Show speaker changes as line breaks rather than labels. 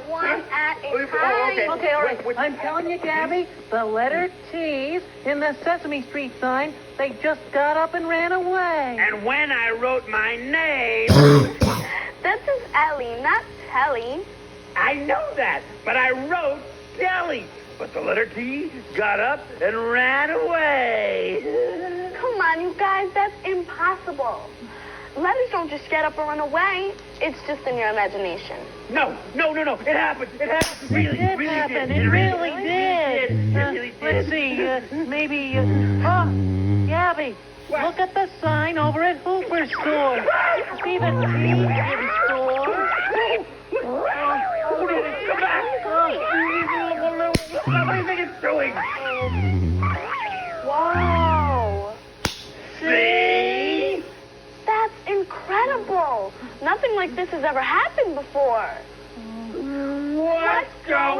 one at a
Oh,
time.
Okay, all right. I'm telling you, Gabby, the letter T's in the Sesame Street sign, they just got up and ran away.
And when I wrote my name...
This is Ellie, not Telly.
I know that, but I wrote Telly. But the letter T got up and ran away.
Come on, you guys, that's impossible. Letters don't just get up and run away. It's just in your imagination.
No. It happened. It happened.
It did happen. It really did.
It really did.
Let's see. Maybe. Gabby,
What?
look at the sign over at Hooper's store. See the T in store?
Come back. What do you think it's doing?
Wow.
See?
That's incredible. Nothing like this has ever happened before.
What's going